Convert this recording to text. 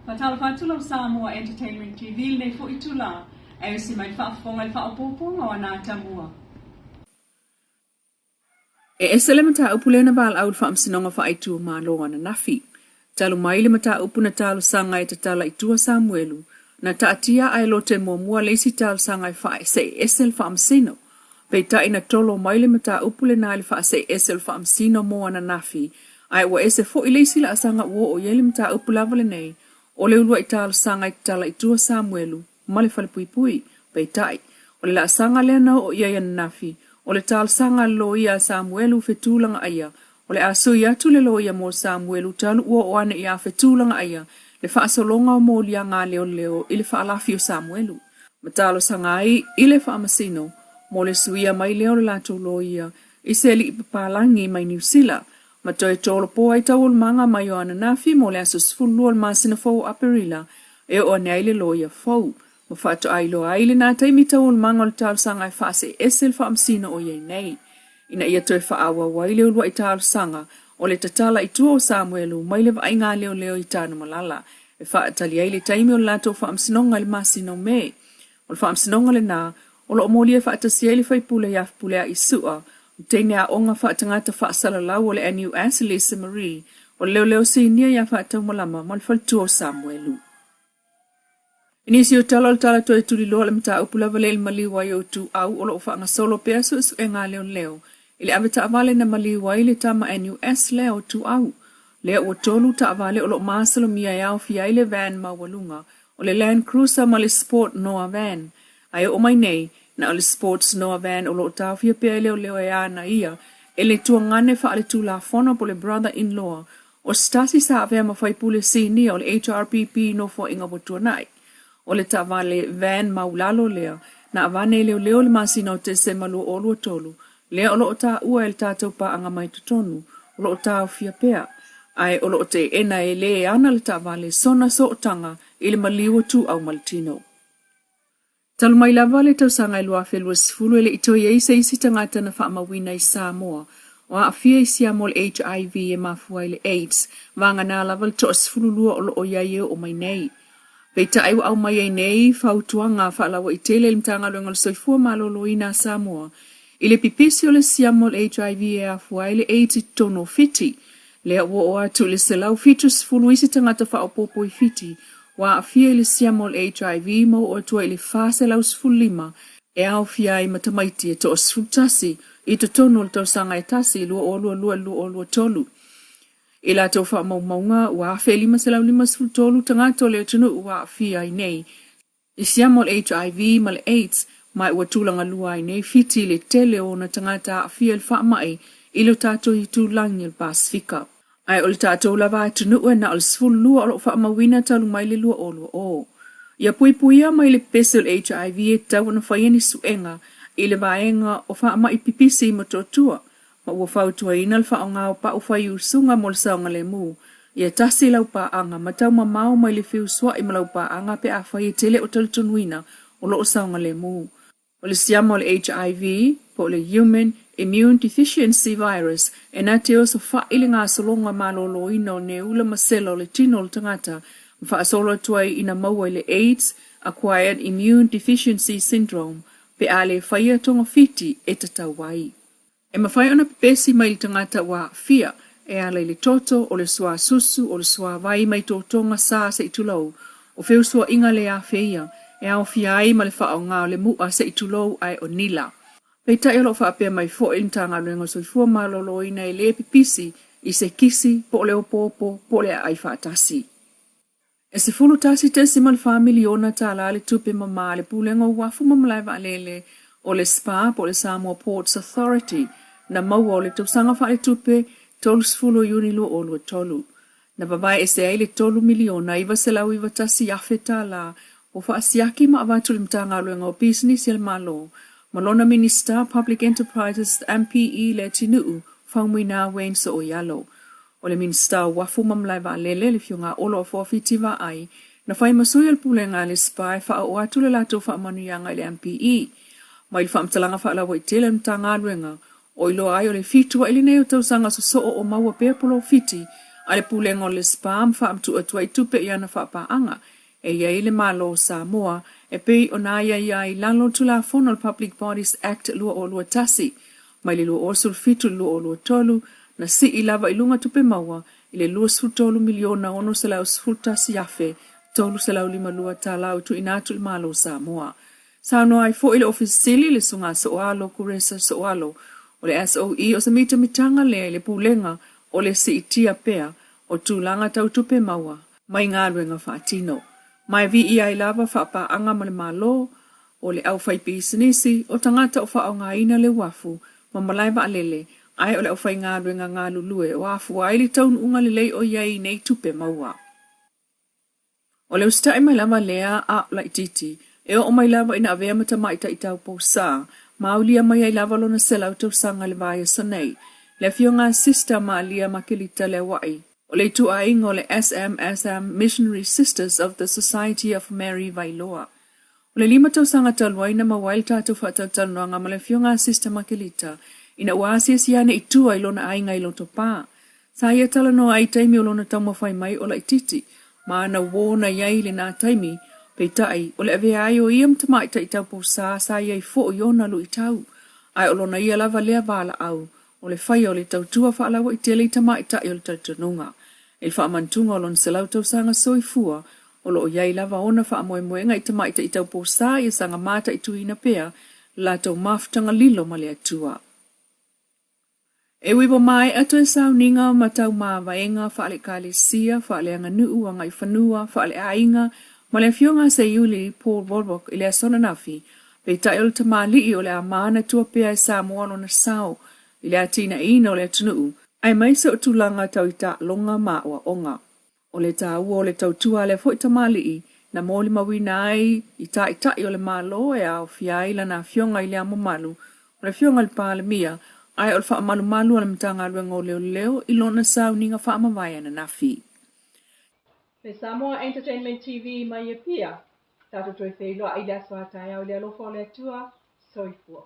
Tuli.Samoa Entertainment TV nei fo itula e si mai whaafonga i whaapoponga o nā tamua. E esele mata upu lena wal au whaamsinonga whaaitua māloa na nafi. Talu maile mata upu na talu sanga e te tala itua Samuelu, na taatia ai lote mua leisi talu sanga e whae se esel whaamsino. Pei na tolo maile mata upu lena ili whae se esel whaamsino moa na nafi, ai wa ese fo ileisi la asanga uo o yele mata upu lava lenei, o le ulua i talu sanga i te tala itua Samuelu, male fale pui, pei o le la asanga lena o ia na nafi, o le tal sanga lo ia Samuelu fetulanga aya, o le aso ia tu le lo ia mo Samuelu talu ua o ane ia fetulanga aya, le whaasolonga o mo lia ngā leo ili whaalafi o Samuelu. Matalo sanga ai, ile whaamasino, mo le suia mai leo le lato lo ia, iseli ipapalangi mai New Zealand, matoe tolo po ai tawul manga mai o ana nafi mo le aso sfulu al masina fau aperila, e o ane aile lo ia fau. Ma whaato ailo aile nā taimi tawul manga o le tal sanga e whaase esel whaamsina o iei nei. Ina ia toe whaawa waile ulua i tal sanga o le tatala i tua o Samuelu maile wa ai ngā leo i tāna malala. E whaatali aile taimi o le lato whaamsinonga le masino me. O le whaamsinonga le nā, o lo omolia whaatasi aile whaipule i afpulea i sua, o teine a onga whaatangata whaasala lau o le NUS Lisa Marie, o leo sinia i a whaatau malama ma le whaltua o Samuelu. Inisi o tala toi tuli loa le mta upulava le maliwa i o tu au o lo whaanga solo pea su e ngā leo. Ile aveta avale na maliwa i le tama NUS leo tu au. Leo o tolu ta avale o lo maasalo mia iau fia ile van mawalunga o le Land Cruiser ma le Sport Noah van. Ai o mai nei na o le Sports Noah van o lo tau fia pea leo e ana ia e le tua ngane wha ale tu la fono po le brother-in-law o stasi sa avea ma whaipule sini o le HRPP no fo inga botua nai. O le tavale van maulalo lea, na avane leo le masina o te se malu o lua tolu, lea o lo o ta ua el tātou pa anga mai tutonu, o lo o ta o fia pea, ai o lo o te ena e le ana le tavale sona so o tanga ili maliwa tu au maltino. Talu mai lava le tau sanga ilua whelua sifulu ele ito iei se isi tangata na wha mawina i Samoa, o a fia i sia mol HIV e mafua ile AIDS, vanga na lava le to sifulu lua o lo o iaie o mai nei. Peita ai au mai nei fautuanga whaalawa i tele le mtanga luenga le soifua malolo ina Samoa. Ile pipisi o le siamol HIV e afua ile AIDS tono fiti. Lea ua o atu le selau fitus fuluisi tangata whaopopo i fiti. Wa afia ile siamol HIV mo o atua ile fase lau sfulima. E au fia i matamaiti e to o sfutasi. I to tono le tau sanga e tasi lua olua tolu. Ila tau wha maunga ua awhi lima se lau lima sfutolu tangato leo tunu ua awhi ai nei. I siamol HIV ma le AIDS mai ua tūlanga lua ai nei fiti le tele o na tangata awhi al wha mai ilo tato i tūlangi al Pasifika. Ai o le tato lava tunu ua na al sfulu lua o lo wha mawina talu mai le lua o lua o. Ia puipuia mai le pesel HIV e tau na whaieni suenga i le vaenga o wha mai pipisi ma totua. Ma ua whautua ina le whao ngāo pa uwhai usunga mo le saonga le mu. Ia tasi lau pa anga, matau ma mau mai le whiu swa i ma lau pa anga pe a whai tele o talitunuina o lo o saonga le mu. O le siama o le HIV, po le Human Immune Deficiency Virus, e nā te oso wha ili ngā solonga malolo ina o ne ula masela o le tino o le tangata, wha solo tuai ina maua le AIDS, Acquired Immune Deficiency Syndrome, pe a le whaia tonga fiti e tatau wai. E mawhai ona pepesi mai li tangata wa fia, e ala ili toto o le sua susu o le sua vai mai totonga sa se itulau, o feu sua inga le a feia, e au fia ai ma le wha o ngā le mua se itulau ai o nila. Peita e lo wha apea mai fo in tanga luenga soifua malolo ina e le pipisi, i se kisi, po le opopo, po le ai whaatasi. E se fulu tasi tesi mal whamiliona ta la le tupe mama le pulenga wafu mamalaiva alele o le SPA po le Samoa Ports Authority, na maua o le tausanga whae tupe tolu sfulu yunilu o lua tolu. Na babai e se ai le tolu miliona iwa se lau iwa tasi afeta la o whaasiaki ma avatu le mtanga luenga o business il malo. Malona Minister Public Enterprises MPE le tinuu whaumina wen so o yalo. O le Minister wafu mamlaiva lele le fionga olo o fuafitiva ai na whai masui al pulenga le SPA wha o atu le lato wha manuyanga le MPE. Mai whaamtalanga whaalawa i tele mtanga luenga, o ilo ai o le fitua ili nei o tausanga so o maua pēpolo fiti, Ale pulenga o le spam fa amtu atua I tupe iana fa paanga. E iai le malo Samoa e pei o na iai lalo tula fono le Public Bodies Act lua o lua tasi. Mai le lua o sulfitu lua o lua tolu na si I lava ilunga tupe maua I le lua sfutolu miliona ono se lau sfutasi afe tolu se lau lima lua talau tu inatu le malo Samoa. Sano ai fo ile ofisili le sunga soalo kuresa soalo o le SOE o se mitanga le pulenga o le si itia pea o tūlanga tau tupe maua mai ngā ruenga whaatino. Mai vi ia I lava whaapa anga ma le malo o le au whai pisinisi o tangata o whaao ngā ina le wafu ma malaiva alele ai o le au whai ngā ruenga ngā lulue o afu ai li taun unga le lei o iai nei tupe maua. O le ustai mai lava lea a lai titi e o mai lava ina avea mata maita I tau po sa maulia mai ai lava lona sela o tau sanga le vaya sanei. Le fionga sister ma alia makilita le wai. O le tu aingo le SMSM Missionary Sisters of the Society of Mary Leilua. O le lima tau sanga talwaina ma wail tatu whata talnoanga ma le fionga sister makilita. Ina uasia siane I tua ilona ainga iloto pa. Sa ia talano ai taimi o lona tau mawhai mai o la ititi. Ma ana wona iai le nā taimi. Peitai, o le avea ai o iam tamaita I tau po sa iai fo o iona lu I tau. Ai o lona ia lava lea vala au. O le whai o le tautua whaalawa I tele I tamaita I o le tautanunga. E le whaamantunga o lon se lau tau sanga soifua, o lo o iai lava ona whaamoemoenga I tamaita I tau po sa I sanga mata I tuina pea, la tau maftanga lilo ma le atua. E wibo mai ato e sau ninga ma tau maa vaenga whaale kale sia, whaale anga nuu anga I whanua, whaale ainga, ma le fionga se Yuli Paul Volbok I le asona nafi, pe tai o le tamali o le amana tua pea I Samoa lona sao, I le atina ina o le atunuu, ai mai se o tulanga tau I ta longa maua onga. O le ta ua o le tau tua le fo I tamali na moli mawina ai I ta o le malo e au fiai la na fionga I le amamalu, o le fionga le pa le mia, ai o le wha malu malu o le mtanga luenga o leo I lona sao ninga wha amawai ana nafi. Le Samoa Entertainment TV mai e pia. Tato toi whailoa I le aswa tai au le alofa o le atua, soifua.